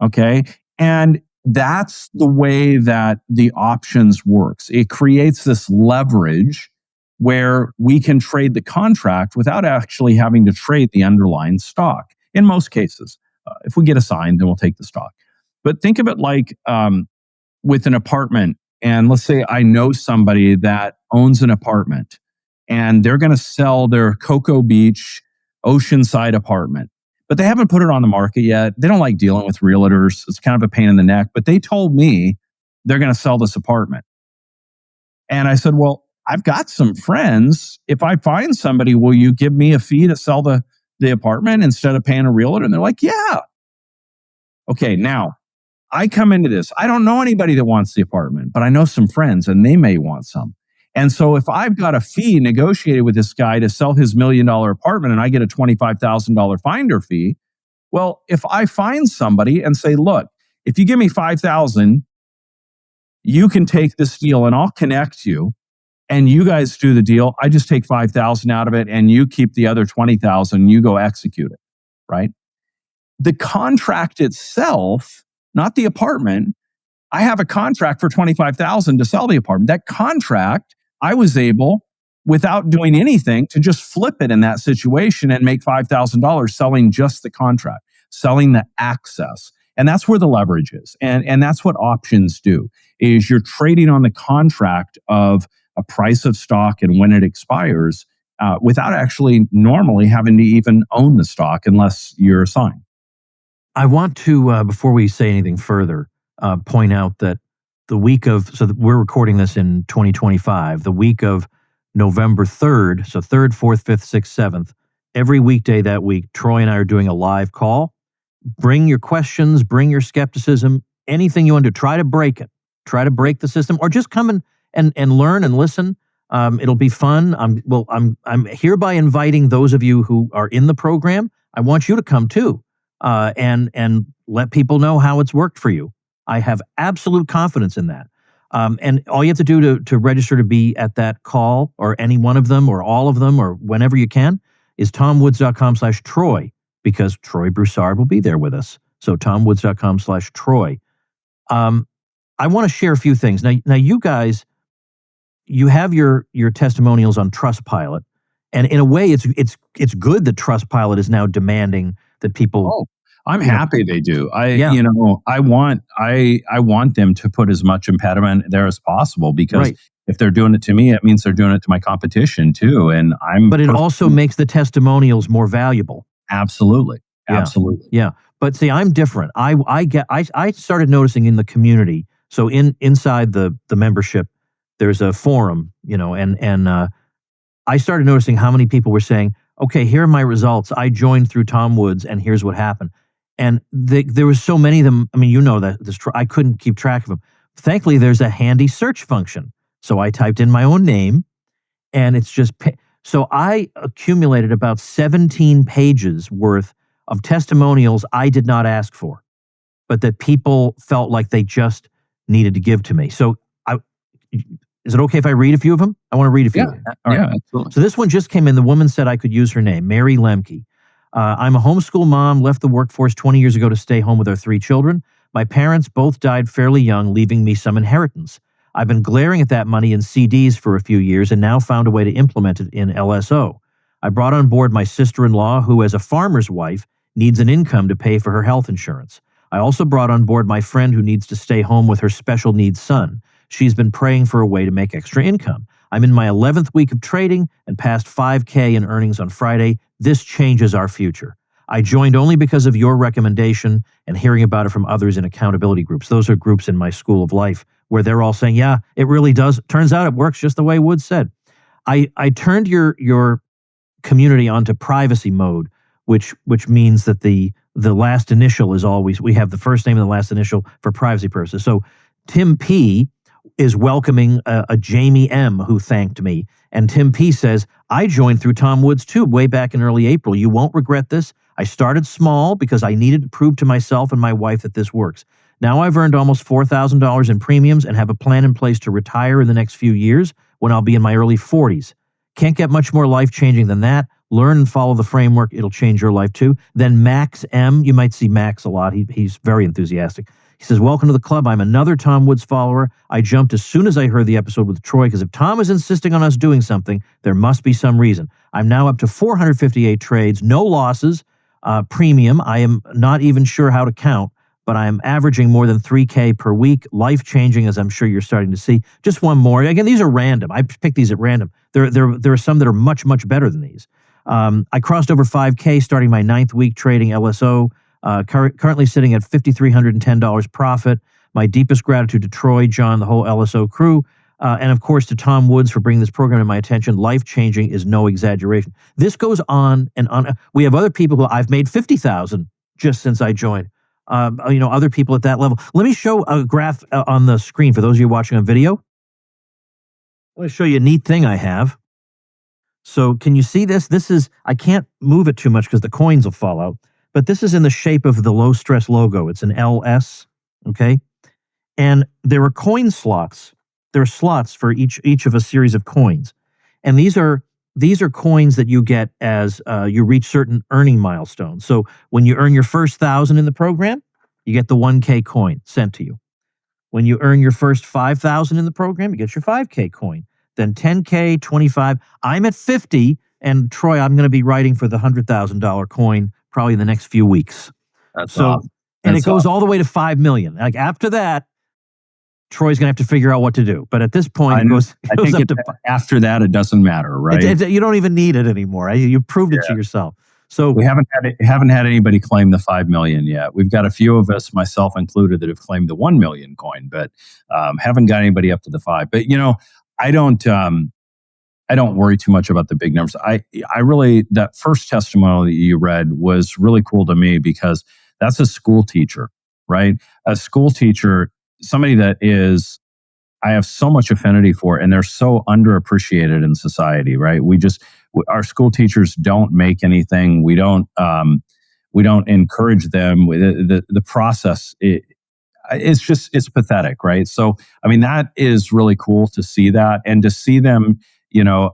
Speaker 3: okay? And that's the way that the options works. It creates this leverage where we can trade the contract without actually having to trade the underlying stock. In most cases, if we get assigned, then we'll take the stock. But think of it like with an apartment. And let's say I know somebody that owns an apartment and they're going to sell their Cocoa Beach oceanside apartment, but they haven't put it on the market yet. They don't like dealing with realtors. It's kind of a pain in the neck, but they told me they're going to sell this apartment. And I said, well, I've got some friends. If I find somebody, will you give me a fee to sell the apartment instead of paying a realtor? And they're like, yeah. Okay, now I come into this. I don't know anybody that wants the apartment, but I know some friends and they may want some. And so if I've got a fee negotiated with this guy to sell his $1 million apartment and I get a $25,000 finder fee, well, if I find somebody and say, look, if you give me $5,000, you can take this deal and I'll connect you and you guys do the deal. I just take $5,000 out of it and you keep the other $20,000 and you go execute it, right? The contract itself, not the apartment. I have a contract for $25,000 to sell the apartment. That contract, I was able, without doing anything, to just flip it in that situation and make $5,000 selling just the contract, selling the access. And that's where the leverage is. And that's what options do, is you're trading on the contract of a price of stock and when it expires without actually normally having to even own the stock unless you're assigned.
Speaker 2: I want to, before we say anything further, point out that the week of, we're recording this in 2025, the week of November 3rd, so 3rd, 4th, 5th, 6th, 7th, every weekday that week, Troy and I are doing a live call. Bring your questions, bring your skepticism, anything you want to do. Try to break it. Try to break the system, or just come and learn and listen. It'll be fun. I'm hereby inviting those of you who are in the program. I want you to come too. And let people know how it's worked for you. I have absolute confidence in that. And all you have to do to register to be at that call, or any one of them, or all of them, or whenever you can, is tomwoods.com/Troy, because Troy Broussard will be there with us. So tomwoods.com/Troy. I want to share a few things. Now you guys, you have your testimonials on Trustpilot, and in a way, it's good that Trustpilot is now demanding that people.
Speaker 3: Oh, I'm happy they do.
Speaker 2: Yeah.
Speaker 3: I want them to put as much impediment there as possible, because if they're doing it to me, it means they're doing it to my competition too. And
Speaker 2: But it also makes the testimonials more valuable.
Speaker 3: Absolutely. Absolutely.
Speaker 2: Yeah. But see, I'm different. I started noticing in the community. So inside the membership, there's a forum, and I started noticing how many people were saying, okay, here are my results. I joined through Tom Woods, and here's what happened. And there was so many of them. I mean, that I couldn't keep track of them. Thankfully, there's a handy search function. So I typed in my own name, and it's just, so I accumulated about 17 pages worth of testimonials I did not ask for, but that people felt like they just needed to give to me. So is it okay if I read a few of them? I want to read a few.
Speaker 3: Yeah, absolutely.
Speaker 2: So this one just came in. The woman said I could use her name, Mary Lemke. I'm a homeschool mom, left the workforce 20 years ago to stay home with our 3 children. My parents both died fairly young, leaving me some inheritance. I've been glaring at that money in CDs for a few years and now found a way to implement it in LSO. I brought on board my sister-in-law, who, as a farmer's wife, needs an income to pay for her health insurance. I also brought on board my friend who needs to stay home with her special needs son. She's been praying for a way to make extra income. I'm in my 11th week of trading and passed 5K in earnings on Friday. This changes our future. I joined only because of your recommendation and hearing about it from others in accountability groups. Those are groups in my school of life where they're all saying, yeah, it really does. Turns out it works just the way Woods said. I turned your community onto privacy mode, which means that the last initial is always, we have the first name and the last initial for privacy purposes. So Tim P is welcoming a Jamie M who thanked me. And Tim P says, I joined through Tom Woods too, way back in early April. You won't regret this. I started small because I needed to prove to myself and my wife that this works. Now I've earned almost $4,000 in premiums and have a plan in place to retire in the next few years when I'll be in my early 40s. Can't get much more life-changing than that. Learn and follow the framework. It'll change your life too. Then Max M, you might see Max a lot. He's very enthusiastic. He says, welcome to the club. I'm another Tom Woods follower. I jumped as soon as I heard the episode with Troy, because if Tom is insisting on us doing something, there must be some reason. I'm now up to 458 trades, no losses, premium. I am not even sure how to count, but I am averaging more than 3K per week. Life-changing, as I'm sure you're starting to see. Just one more. Again, these are random. I picked these at random. There are some that are much, much better than these. I crossed over 5K starting my 9th week trading LSO. Currently sitting at $5,310 profit. My deepest gratitude to Troy, John, the whole LSO crew, and of course to Tom Woods for bringing this program to my attention. Life-changing is no exaggeration. This goes on and on. We have other people who I've made $50,000 just since I joined. Other people at that level. Let me show a graph on the screen for those of you watching on video. I'm going to show you a neat thing I have. So can you see this? I can't move it too much because the coins will fall out. But this is in the shape of the low stress logo. It's an LS, okay? And there are coin slots. There are slots for each of a series of coins. And these are coins that you get as you reach certain earning milestones. So when you earn your first 1,000 in the program, you get the 1K coin sent to you. When you earn your first 5,000 in the program, you get your 5K coin. Then 10K, 25. I'm at 50, and Troy, I'm going to be writing for the $100,000 coin probably in the next few weeks.
Speaker 3: That's awesome.
Speaker 2: And it goes all the way to 5 million. Like after that, Troy's going to have to figure out what to do. But at this point, it goes up to
Speaker 3: after that, it doesn't matter, right?
Speaker 2: You don't even need it anymore. You proved it to yourself. So
Speaker 3: we haven't had anybody claim the 5 million yet. We've got a few of us, myself included, that have claimed the 1 million coin, but haven't got anybody up to the 5. But I don't worry too much about the big numbers. I really, that first testimonial that you read was really cool to me, because that's a school teacher, right? A school teacher, somebody that I have so much affinity for, and they're so underappreciated in society, right? Our school teachers don't make anything. We don't encourage them. The process, it's pathetic, right? So, I mean, that is really cool to see that, and to see them,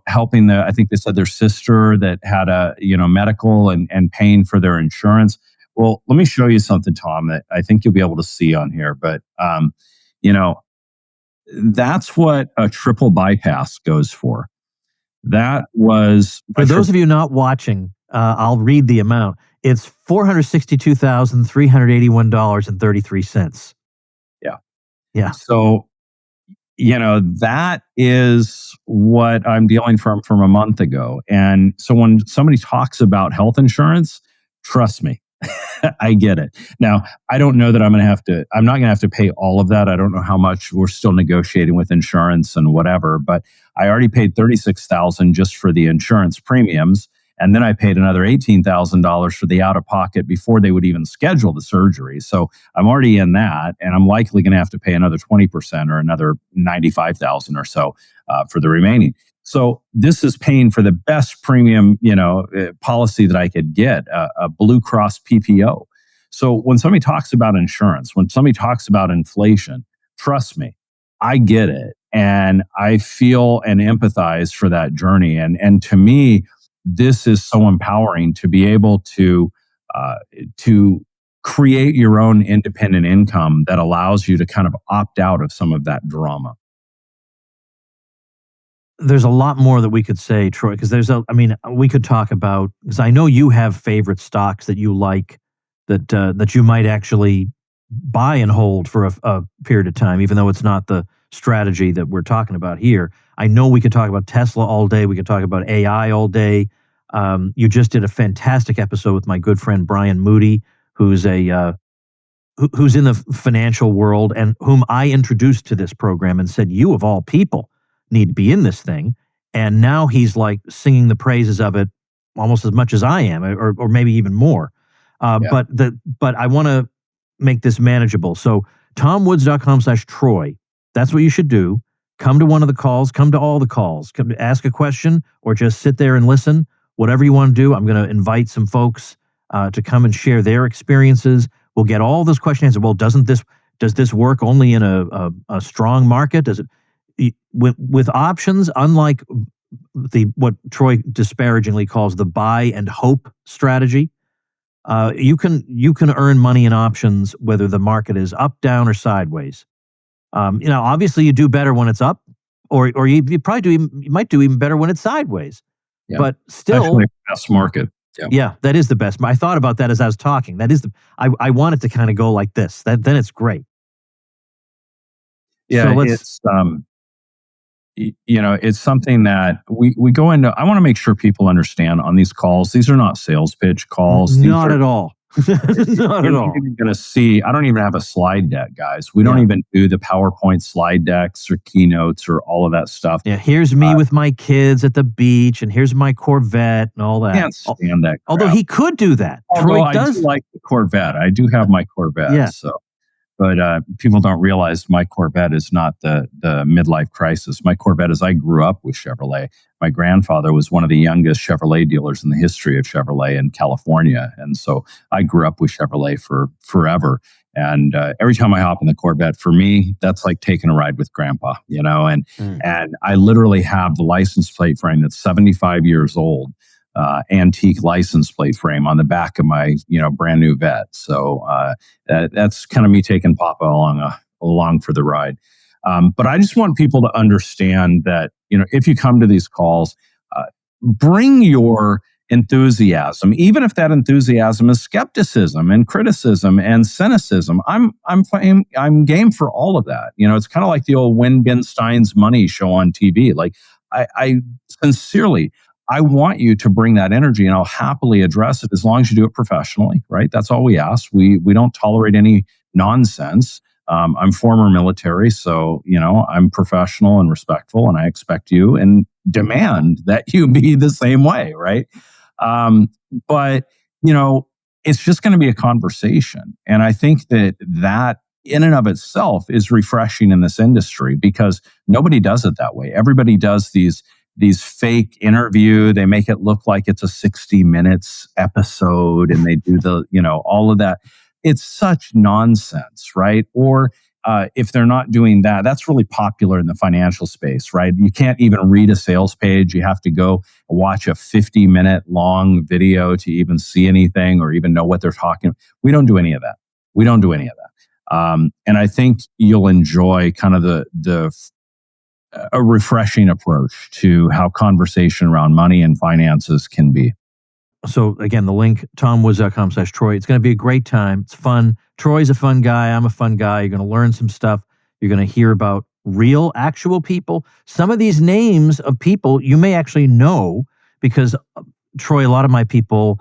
Speaker 3: helping I think they said their sister that had a, medical and paying for their insurance. Well, let me show you something, Tom, that I think you'll be able to see on here. But, that's what a triple bypass goes for. That was...
Speaker 2: For those of you not watching, I'll read the amount. It's $462,381.33.
Speaker 3: Yeah.
Speaker 2: Yeah.
Speaker 3: So, that is what I'm dealing from a month ago. And so when somebody talks about health insurance, trust me, I get it. Now, I don't know that I'm not going to have to pay all of that. I don't know how much. We're still negotiating with insurance and whatever, but I already paid $36,000 just for the insurance premiums. And then I paid another $18,000 for the out-of-pocket before they would even schedule the surgery. So I'm already in that, and I'm likely going to have to pay another 20% or another $95,000 or so for the remaining. So this is paying for the best premium, policy that I could get, a Blue Cross PPO. So when somebody talks about insurance, when somebody talks about inflation, trust me, I get it, and I feel and empathize for that journey. And to me, this is so empowering to be able to create your own independent income that allows you to kind of opt out of some of that drama.
Speaker 2: There's a lot more that we could say, Troy, because we could talk about, because I know you have favorite stocks that you like, that you might actually buy and hold for a period of time, even though it's not the strategy that we're talking about here. I know we could talk about Tesla all day. We could talk about AI all day. You just did a fantastic episode with my good friend Brian Moody, who's who's in the financial world and whom I introduced to this program and said, you of all people need to be in this thing. And now he's like singing the praises of it almost as much as I am, or maybe even more. But I want to make this manageable. So tomwoods.com/Troy. That's what you should do. Come to one of the calls, come to all the calls, come to ask a question, or just sit there and listen. Whatever you want to do, I'm going to invite some folks to come and share their experiences. We'll get all those questions answered. Well, does this work only in a strong market? Does it with options, unlike what Troy disparagingly calls the buy and hope strategy? You can earn money in options whether the market is up, down, or sideways. Obviously you do better when it's up, or you might do even better when it's sideways.
Speaker 3: Yeah.
Speaker 2: But still,
Speaker 3: actually, best market.
Speaker 2: Yeah, that is the best. I thought about that as I was talking. That is I want it to kind of go like this. Then it's great.
Speaker 3: Yeah, so it's something that we go into. I want to make sure people understand on these calls. These are not sales pitch calls.
Speaker 2: Not at all. Not at all.
Speaker 3: You're going to see, I don't even have a slide deck, guys. We don't even do the PowerPoint slide decks or keynotes or all of that stuff.
Speaker 2: Yeah, here's me with my kids at the beach, and here's my Corvette and all that.
Speaker 3: Can't stand that crap.
Speaker 2: Although he could do that.
Speaker 3: Troy does. I do like the Corvette. I do have my Corvette.
Speaker 2: Yeah.
Speaker 3: So. But people don't realize my Corvette is not the midlife crisis. My Corvette is, I grew up with Chevrolet. My grandfather was one of the youngest Chevrolet dealers in the history of Chevrolet in California. And so I grew up with Chevrolet for forever. And every time I hop in the Corvette, for me, that's like taking a ride with Grandpa, and I literally have the license plate frame that's 75 years old. Antique license plate frame on the back of my, brand new Vet. So that's kind of me taking Papa along for the ride. But I just want people to understand that, if you come to these calls, bring your enthusiasm, even if that enthusiasm is skepticism and criticism and cynicism. I'm game for all of that. It's kind of like the old Win Ben Stein's Money show on TV. Like I sincerely, I want you to bring that energy, and I'll happily address it as long as you do it professionally, right? That's all we ask. We don't tolerate any nonsense. I'm former military, so, I'm professional and respectful, and I expect you and demand that you be the same way, right? But, it's just going to be a conversation. And I think that in and of itself is refreshing in this industry, because nobody does it that way. Everybody does these fake interview. They make it look like it's a 60 minutes episode, and they do all of that. it's such nonsense, right? Or if they're not doing that, that's really popular in the financial space, right? You can't even read a sales page. You have to go watch a 50-minute long video to even see anything or even know what they're talking about. We don't do any of that. And I think you'll enjoy kind of a refreshing approach to how conversation around money and finances can be.
Speaker 2: So again, the link, tomwoods.com/Troy. It's going to be a great time. It's fun. Troy's a fun guy. I'm a fun guy. You're going to learn some stuff. You're going to hear about real, actual people. Some of these names of people you may actually know because, Troy, a lot of my people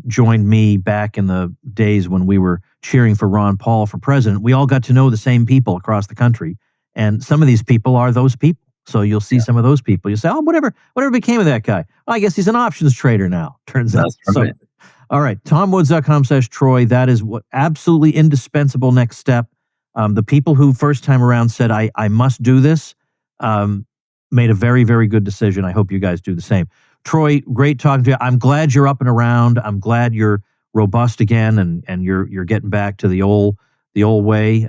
Speaker 2: joined me back in the days when we were cheering for Ron Paul for president. We all got to know the same people across the country. And some of these people are those people. So you'll see some of those people. You say, oh, whatever became of that guy? Well, I guess he's an options trader now, turns out.
Speaker 3: Right.
Speaker 2: So, all right, tomwoods.com/Troy. That is what absolutely indispensable next step. The people who first time around said, I must do this, made a very, very good decision. I hope you guys do the same. Troy, great talking to you. I'm glad you're up and around. I'm glad you're robust again and you're getting back to the old way.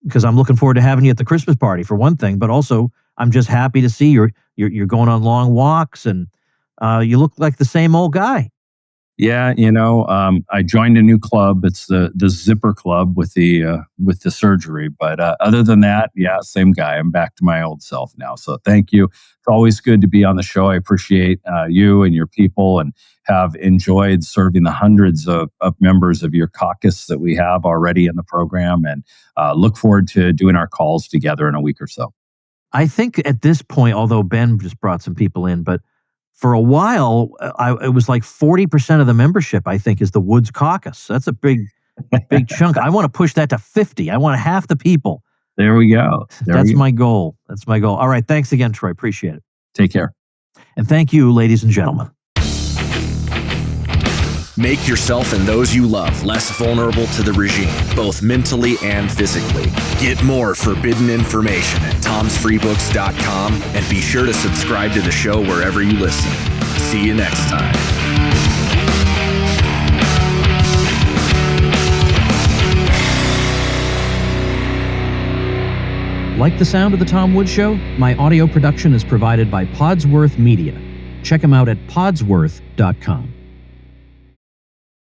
Speaker 2: Because I'm looking forward to having you at the Christmas party for one thing, but also I'm just happy to see you're going on long walks and you look like the same old guy.
Speaker 3: Yeah, I joined a new club. It's the Zipper Club with the surgery. But other than that, yeah, same guy. I'm back to my old self now. So thank you. It's always good to be on the show. I appreciate you and your people, and have enjoyed serving the hundreds of members of your caucus that we have already in the program, and look forward to doing our calls together in a week or so.
Speaker 2: I think at this point, although Ben just brought some people in, but for a while, it was like 40% of the membership, I think, is the Woods Caucus. That's a big chunk. I want to push that to 50. I want half the people.
Speaker 3: There we go.
Speaker 2: That's my goal. All right. Thanks again, Troy. Appreciate it.
Speaker 3: Take care.
Speaker 2: And thank you, ladies and gentlemen.
Speaker 1: Make yourself and those you love less vulnerable to the regime, both mentally and physically. Get more forbidden information at tomsfreebooks.com and be sure to subscribe to the show wherever you listen. See you next time.
Speaker 5: Like the sound of The Tom Woods Show? My audio production is provided by Podsworth Media. Check them out at podsworth.com.